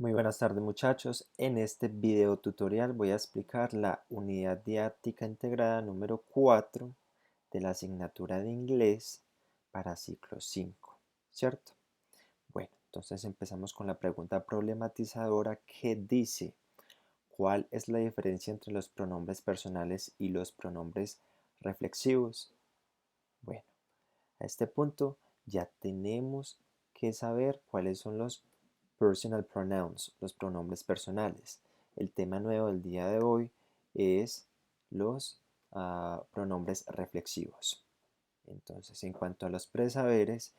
Muy buenas tardes muchachos, en este video tutorial voy a explicar la unidad didáctica integrada número 4 de la asignatura de inglés para ciclo 5, ¿cierto? Bueno, entonces empezamos con la pregunta problematizadora que dice: ¿cuál es la diferencia entre los pronombres personales y los pronombres reflexivos? Bueno, a este punto ya tenemos que saber cuáles son los personal pronouns, los pronombres personales. El tema nuevo del día de hoy es los pronombres reflexivos. Entonces, en cuanto a los presaberes,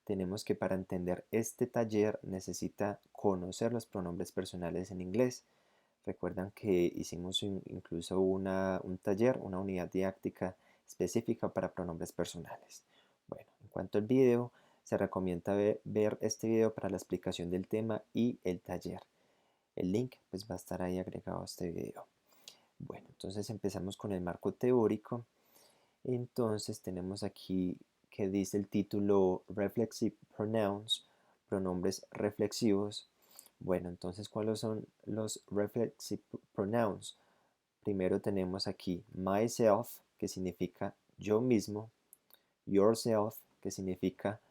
tenemos que para entender este taller necesita conocer los pronombres personales en inglés. Recuerdan que hicimos incluso un taller, una unidad didáctica específica para pronombres personales. Bueno, en cuanto al video, se recomienda ver este video para la explicación del tema y el taller. El link pues va a estar ahí agregado a este video. Bueno, entonces empezamos con el marco teórico. Entonces tenemos aquí que dice el título Reflexive Pronouns, pronombres reflexivos. Bueno, entonces, ¿cuáles son los reflexive pronouns? Primero tenemos aquí myself, que significa yo mismo, yourself, que significa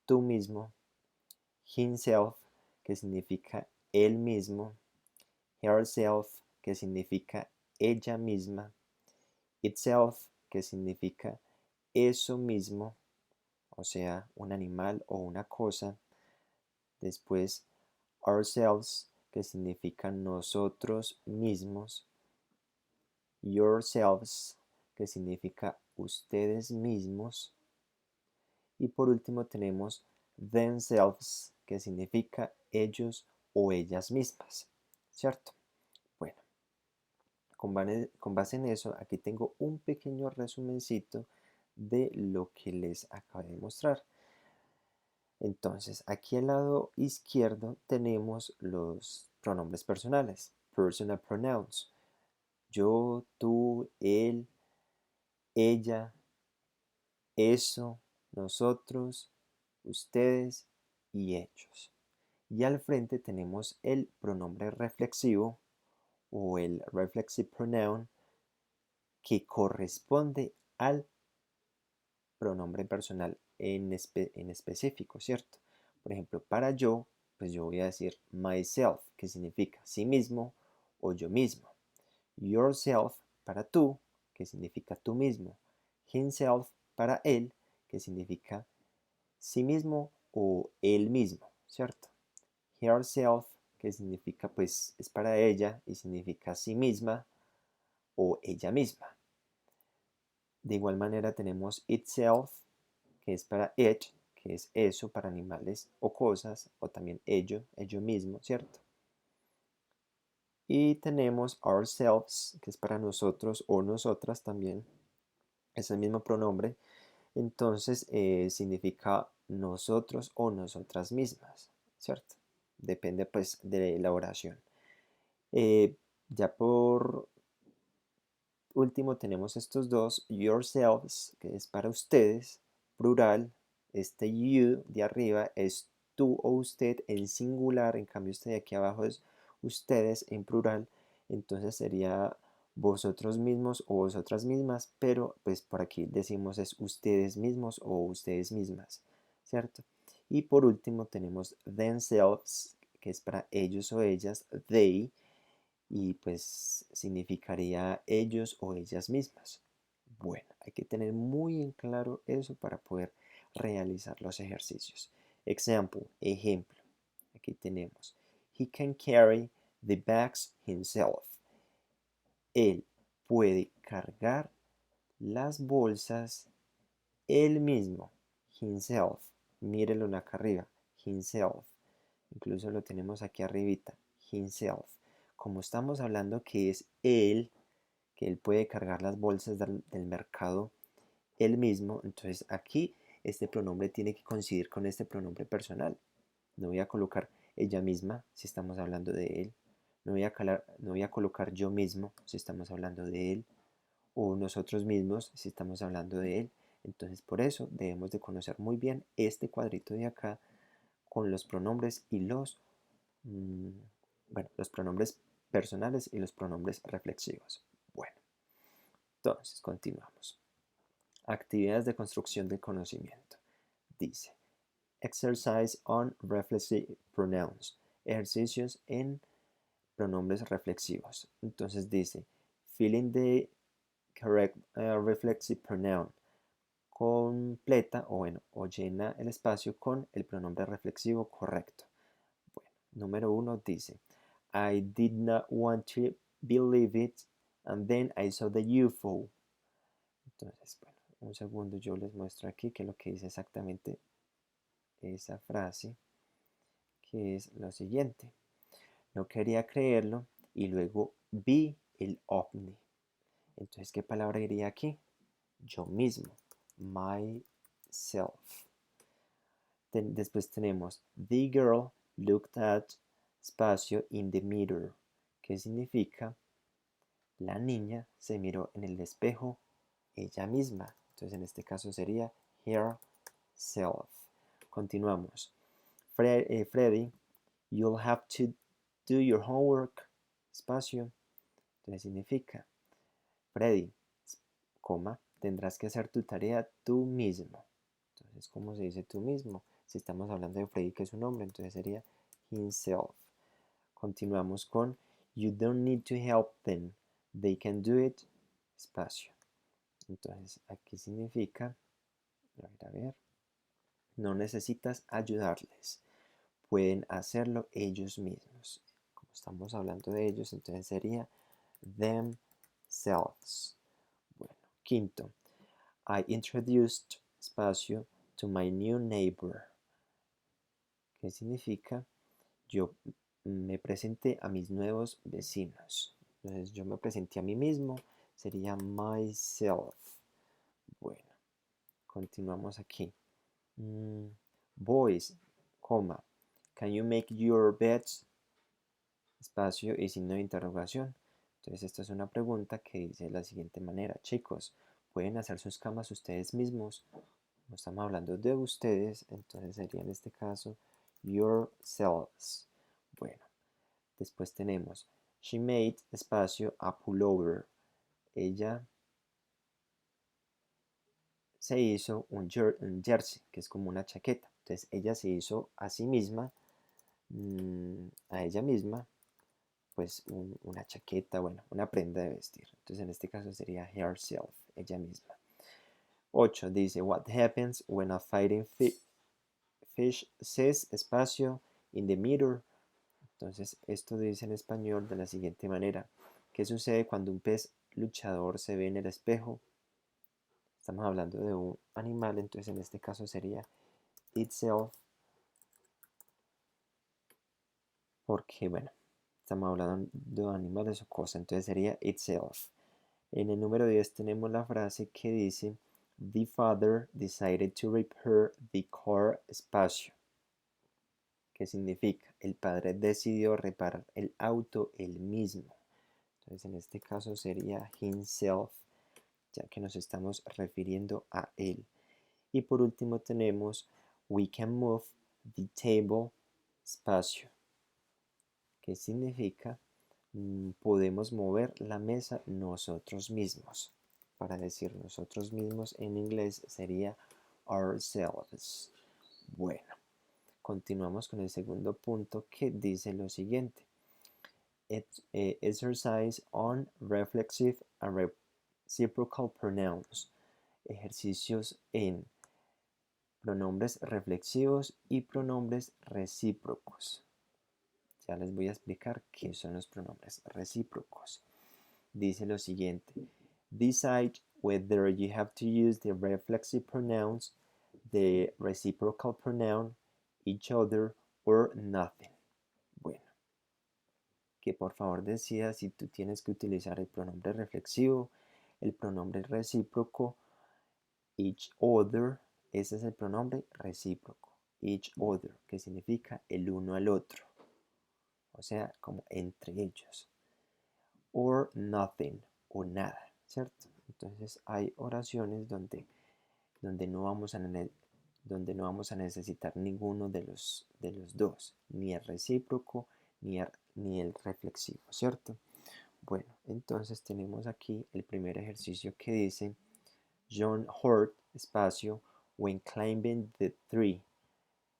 tú mismo, himself, que significa él mismo, herself, que significa ella misma, itself, que significa eso mismo, o sea, un animal o una cosa. Después, ourselves, que significa nosotros mismos. Yourselves, que significa ustedes mismos. Y por último tenemos themselves, que significa ellos o ellas mismas, ¿cierto? Bueno, con base en eso, aquí tengo un pequeño resumencito de lo que les acabo de mostrar. Entonces, aquí al lado izquierdo tenemos los pronombres personales, personal pronouns. Yo, tú, él, ella, eso, nosotros, ustedes y ellos. Y al frente tenemos el pronombre reflexivo o el reflexive pronoun que corresponde al pronombre personal en específico, ¿cierto? Por ejemplo, para yo, pues yo voy a decir myself, que significa sí mismo o yo mismo. Yourself para tú, que significa tú mismo. Himself para él, que significa sí mismo o él mismo, ¿cierto? Herself, que significa pues es para ella y significa sí misma o ella misma. De igual manera tenemos itself, que es para it, que es eso para animales o cosas, o también ello mismo, ¿cierto? Y tenemos ourselves, que es para nosotros o nosotras también, es el mismo pronombre, entonces significa nosotros o nosotras mismas, ¿cierto? Depende pues de la oración. Ya por último tenemos estos dos, yourselves, que es para ustedes, plural. Este you de arriba es tú o usted en singular, en cambio este de aquí abajo es ustedes en plural, entonces sería vosotros mismos o vosotras mismas, pero pues por aquí decimos es ustedes mismos o ustedes mismas, ¿cierto? Y por último tenemos themselves, que es para ellos o ellas, they, y pues significaría ellos o ellas mismas. Bueno, hay que tener muy en claro eso para poder realizar los ejercicios. Ejemplo. Aquí tenemos. He can carry the bags himself. Él puede cargar las bolsas él mismo. Himself. Mírelo acá arriba. Himself. Incluso lo tenemos aquí arribita. Himself. Como estamos hablando que es él, que él puede cargar las bolsas del mercado él mismo, entonces aquí este pronombre tiene que coincidir con este pronombre personal. No voy a colocar ella misma si estamos hablando de él. No voy a colocar yo mismo si estamos hablando de él. O nosotros mismos si estamos hablando de él. Entonces por eso debemos de conocer muy bien este cuadrito de acá con los pronombres y los bueno, los pronombres personales y los pronombres reflexivos. Bueno, entonces continuamos. Actividades de construcción del conocimiento. Dice, exercise on reflexive pronouns. Ejercicios en pronombres reflexivos. Entonces dice, fill in the correct reflexive pronoun. Completa o llena el espacio con el pronombre reflexivo correcto. Bueno, número 1 dice, I did not want to believe it, and then I saw the UFO. Entonces, bueno, un segundo, yo les muestro aquí que lo que dice exactamente esa frase, que es lo siguiente. No quería creerlo y luego vi el ovni. Entonces, ¿qué palabra iría aquí? Yo mismo. Myself. Después tenemos the girl looked at espacio in the mirror, que significa la niña se miró en el espejo ella misma. Entonces en este caso sería herself. Continuamos. Freddy, you'll have to do your homework, espacio. Entonces significa, Freddy, coma, tendrás que hacer tu tarea tú mismo. Entonces, ¿cómo se dice tú mismo? Si estamos hablando de Freddy, que es un hombre, entonces sería himself. Continuamos con you don't need to help them. They can do it. Espacio. Entonces, aquí significa, a ver, no necesitas ayudarles. Pueden hacerlo ellos mismos. Como estamos hablando de ellos, entonces sería themselves. Bueno, quinto. I introduced espacio to my new neighbor. ¿Qué significa? Yo me presenté a mis nuevos vecinos. Entonces yo me presenté a mí mismo, sería myself. Bueno, continuamos aquí. Boys, coma, can you make your beds? Espacio y signo de interrogación. Entonces esta es una pregunta que dice de la siguiente manera. Chicos, ¿pueden hacer sus camas ustedes mismos? No estamos hablando de ustedes, entonces sería en este caso yourselves. Bueno, después tenemos she made espacio a pullover. Ella se hizo un jersey, que es como una chaqueta. Entonces ella se hizo a sí misma, a ella misma, pues una chaqueta, bueno, una prenda de vestir. Entonces en este caso sería herself, ella misma. 8 dice, what happens when a fighting fish says espacio in the mirror? Entonces esto dice en español de la siguiente manera. ¿Qué sucede cuando un pez luchador se ve en el espejo? Estamos hablando de un animal, entonces en este caso sería itself. Porque, bueno, estamos hablando de animales o cosas, entonces sería itself. En el número 10 tenemos la frase que dice, the father decided to repair the car espacio. ¿Qué significa? El padre decidió reparar el auto él mismo. Entonces en este caso sería himself, ya que nos estamos refiriendo a él. Y por último tenemos we can move the table espacio. ¿Qué significa? Podemos mover la mesa nosotros mismos. Para decir nosotros mismos en inglés sería ourselves. Bueno, continuamos con el segundo punto que dice lo siguiente. Exercise on reflexive and reciprocal pronouns. Ejercicios en pronombres reflexivos y pronombres recíprocos. Ya les voy a explicar qué son los pronombres recíprocos. Dice lo siguiente. Decide whether you have to use the reflexive pronouns, the reciprocal pronoun, each other, or nothing. Bueno, que por favor decida si tú tienes que utilizar el pronombre reflexivo, el pronombre recíproco, each other, ese es el pronombre recíproco, each other, que significa el uno al otro, o sea, como entre ellos, or nothing, o nada, ¿cierto? Entonces hay oraciones donde no vamos a necesitar ninguno de los dos, ni el recíproco ni el ni el reflexivo, ¿cierto? Bueno, entonces tenemos aquí el primer ejercicio que dice John hurt, espacio, when climbing the tree,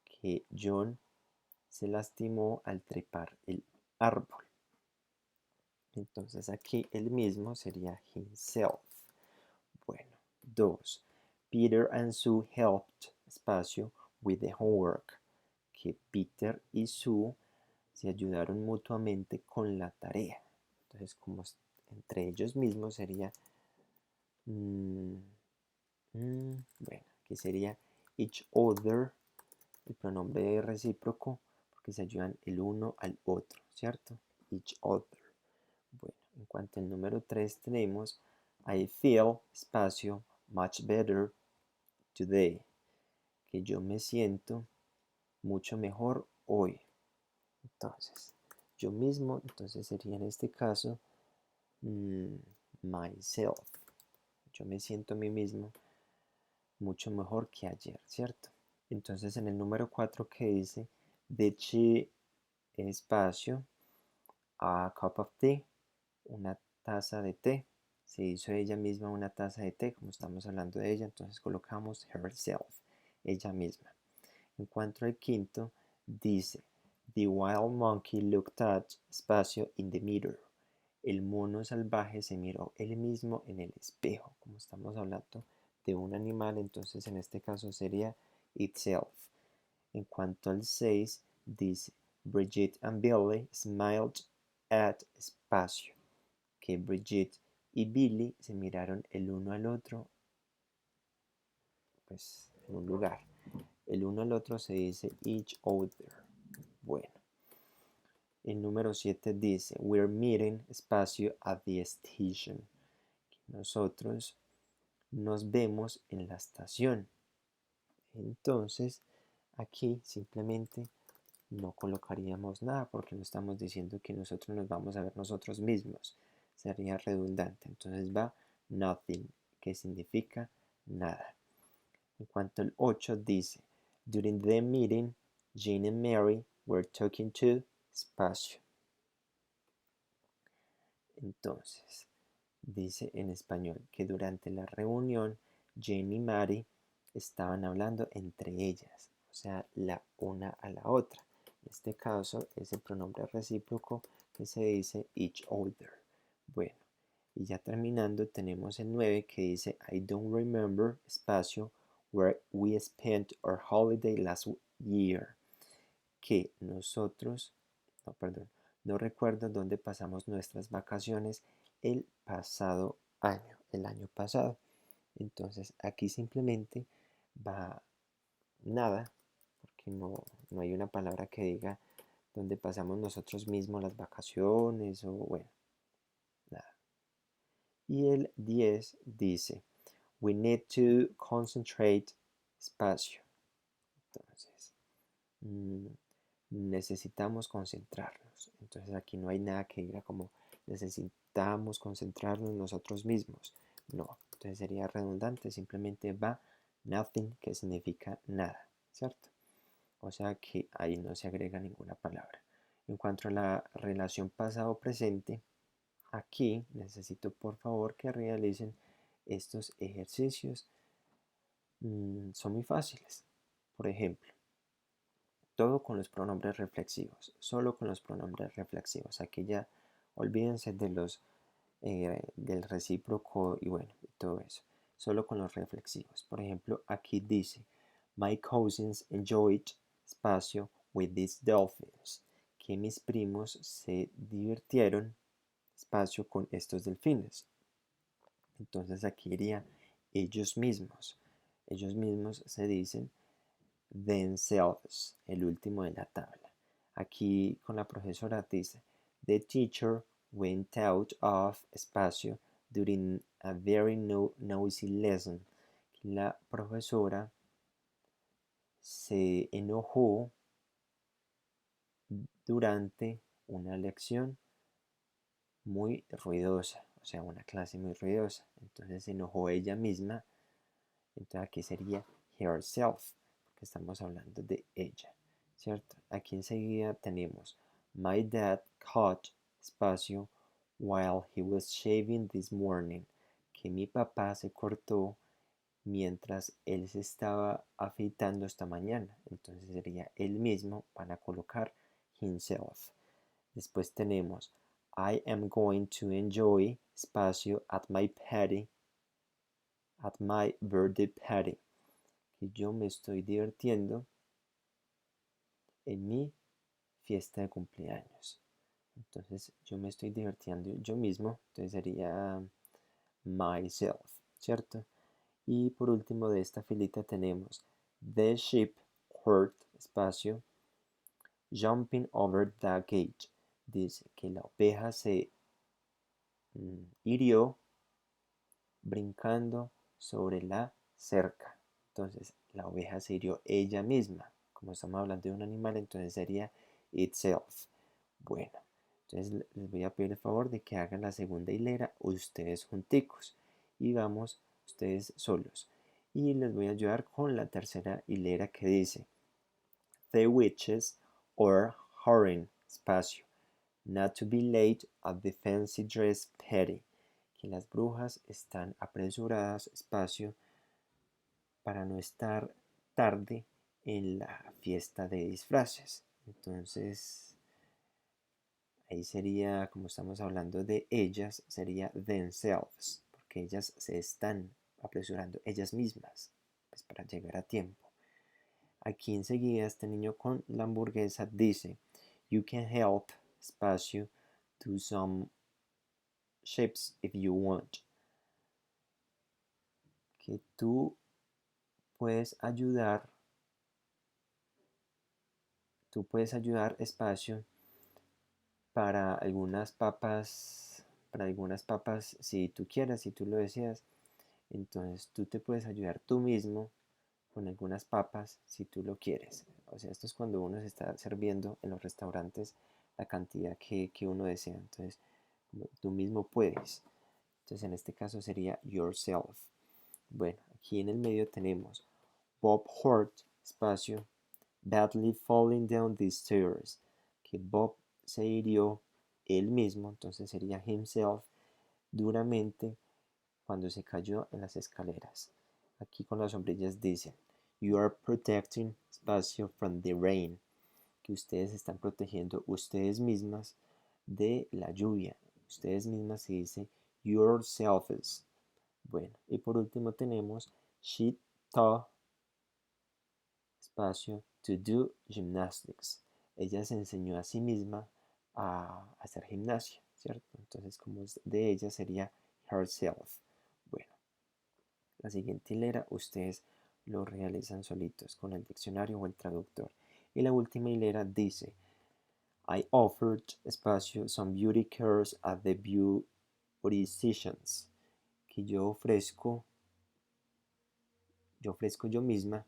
que John se lastimó al trepar el árbol. Entonces aquí el mismo sería himself. Bueno, 2. Peter and Sue helped, espacio, with the homework, que Peter y Sue se ayudaron mutuamente con la tarea. Entonces, como entre ellos mismos sería, bueno, aquí sería each other, el pronombre recíproco, porque se ayudan el uno al otro, ¿cierto? Each other. Bueno, en cuanto al número 3 tenemos I feel, espacio, much better today, que yo me siento mucho mejor hoy. Entonces, yo mismo, entonces sería en este caso myself. Yo me siento a mí mismo mucho mejor que ayer, ¿cierto? Entonces en el número 4 que dice did she, espacio, a cup of tea, una taza de té. Se hizo ella misma una taza de té, como estamos hablando de ella, entonces colocamos herself, ella misma. En cuanto al quinto, dice the wild monkey looked at, espacio, in the mirror. El mono salvaje se miró él mismo en el espejo, como estamos hablando de un animal, entonces en este caso sería itself. En cuanto al 6, dice Bridget and Billy smiled at, espacio, que Bridget y Billy se miraron el uno al otro, pues en un lugar. El uno al otro se dice each other. Bueno, el número 7 dice we're meeting, espacio, at the station. Nosotros nos vemos en la estación. Entonces, aquí simplemente no colocaríamos nada porque no estamos diciendo que nosotros nos vamos a ver nosotros mismos. Sería redundante. Entonces va nothing, que significa nada. En cuanto al 8 dice, during the meeting, Jane and Mary were talking to, espacio. Entonces, dice en español que durante la reunión, Jane y Mary estaban hablando entre ellas, o sea, la una a la otra. En este caso es el pronombre recíproco que se dice each other. Bueno, y ya terminando tenemos el 9 que dice I don't remember, espacio, where we spent our holiday last year. Que nosotros, no, perdón, no recuerdo dónde pasamos nuestras vacaciones el pasado año, el año pasado. Entonces aquí simplemente va nada, porque no hay una palabra que diga dónde pasamos nosotros mismos las vacaciones o bueno, nada. Y el 10 dice, we need to concentrate, espacio. Entonces, necesitamos concentrarnos. Entonces aquí no hay nada que diga como necesitamos concentrarnos nosotros mismos. No, entonces sería redundante, simplemente va nothing, que significa nada, ¿cierto? O sea que ahí no se agrega ninguna palabra. En cuanto a la relación pasado-presente, aquí necesito por favor que realicen estos ejercicios. Son muy fáciles. Por ejemplo, todo con los pronombres reflexivos, solo con los pronombres reflexivos. Aquí ya olvídense de los del recíproco y bueno, y todo eso. Solo con los reflexivos. Por ejemplo, aquí dice, my cousins enjoyed, espacio, with these dolphins. Que mis primos se divirtieron, espacio, con estos delfines. Entonces aquí iría ellos mismos. Ellos mismos se dicen themselves, el último de la tabla. Aquí con la profesora dice, the teacher went out of, espacio, during a very noisy lesson. La profesora se enojó durante una lección muy ruidosa, o sea, una clase muy ruidosa. Entonces se enojó ella misma. Entonces aquí sería herself, porque estamos hablando de ella, ¿cierto? Aquí enseguida tenemos My dad cut, espacio, while he was shaving this morning. Que mi papá se cortó mientras él se estaba afeitando esta mañana. Entonces sería él mismo para colocar himself. Después tenemos I am going to enjoy, espacio, at my birthday party. Que yo me estoy divirtiendo en mi fiesta de cumpleaños. Entonces yo me estoy divirtiendo yo mismo. Entonces sería myself, ¿cierto? Y por último de esta filita tenemos The sheep hurt, espacio, jumping over the gate. Dice que la oveja se hirió brincando sobre la cerca. Entonces la oveja se hirió ella misma. Como estamos hablando de un animal, entonces sería itself. Bueno, entonces les voy a pedir el favor de que hagan la segunda hilera ustedes junticos y vamos ustedes solos. Y les voy a ayudar con la tercera hilera que dice The witches are hurrying, espacio, not to be late at the fancy dress party. Que las brujas están apresuradas, espacio, para no estar tarde en la fiesta de disfraces. Entonces, ahí sería, como estamos hablando de ellas, sería themselves, porque ellas se están apresurando ellas mismas, pues para llegar a tiempo. Aquí enseguida este niño con la hamburguesa dice, you can help, espacio, do some shapes if you want. Que tú puedes ayudar, espacio, para algunas papas si tú quieras, si tú lo deseas. Entonces tú te puedes ayudar tú mismo con algunas papas si tú lo quieres. O sea, esto es cuando uno se está sirviendo en los restaurantes la cantidad que uno desea. Entonces tú mismo puedes. Entonces en este caso sería yourself. Bueno, aquí en el medio tenemos Bob hurt, espacio, badly falling down the stairs. Que Bob se hirió él mismo, entonces sería himself, duramente cuando se cayó en las escaleras. Aquí con las sombrillas dicen, you are protecting, espacio, from the rain. Que ustedes están protegiendo ustedes mismas de la lluvia. Ustedes mismas se dice yourselves. Bueno, y por último tenemos she taught, espacio, to do gymnastics. Ella se enseñó a sí misma a hacer gimnasia, ¿cierto? Entonces, como es de ella, sería herself. Bueno, la siguiente hilera ustedes lo realizan solitos con el diccionario o el traductor. Y la última hilera dice, I offered, espacio, some beauty cares at the beauticians. Que yo ofrezco yo misma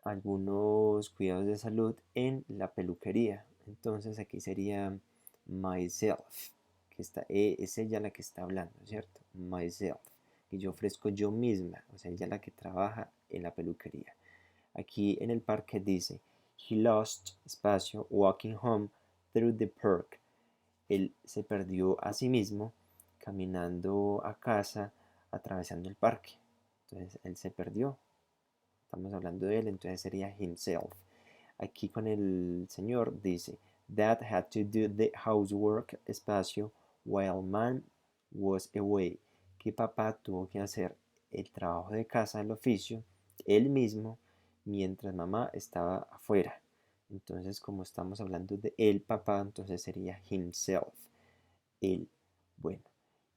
algunos cuidados de salud en la peluquería. Entonces aquí sería myself, que es ella la que está hablando, ¿cierto? Myself, que yo ofrezco yo misma, o sea, ella la que trabaja en la peluquería. Aquí en el parque dice, he lost, espacio, walking home through the park. Él se perdió a sí mismo caminando a casa atravesando el parque. Entonces él se perdió, estamos hablando de él, entonces sería himself. Aquí con el señor dice, Dad had to do the housework, espacio, while Mom was away. Que papá tuvo que hacer el trabajo de casa, el oficio, él mismo, mientras mamá estaba afuera. Entonces, como estamos hablando de el papá, entonces sería himself, él. Bueno,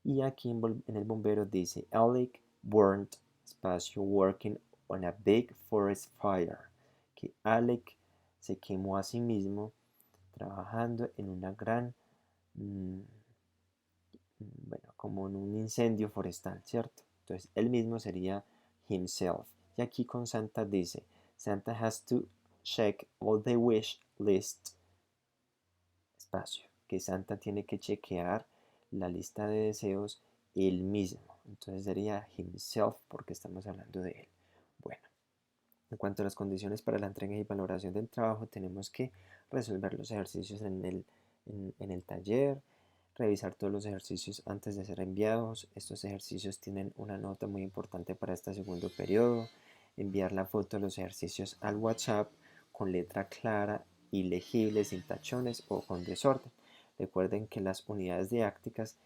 y aquí en el bombero dice, Alec burned, espacio, working on a big forest fire. Que Alec se quemó a sí mismo trabajando en una gran, bueno, como en un incendio forestal, ¿cierto? Entonces él mismo sería himself. Y aquí con Santa dice, Santa has to check all the wish list, espacio, que Santa tiene que chequear la lista de deseos él mismo. Entonces sería himself porque estamos hablando de él. Bueno, En cuanto a las condiciones para la entrega y valoración del trabajo, tenemos que resolver los ejercicios en el taller, revisar todos los ejercicios antes de ser enviados. Estos ejercicios tienen una nota muy importante para este segundo periodo. Enviar la foto de los ejercicios al WhatsApp con letra clara y legible, sin tachones o con desorden. Recuerden que las unidades didácticas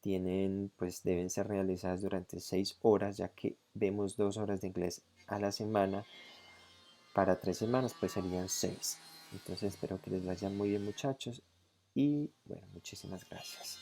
deben ser realizadas durante 6 horas, ya que vemos 2 horas de inglés a la semana. Para 3 semanas pues serían 6. Entonces espero que les vaya muy bien, muchachos, y bueno, muchísimas gracias.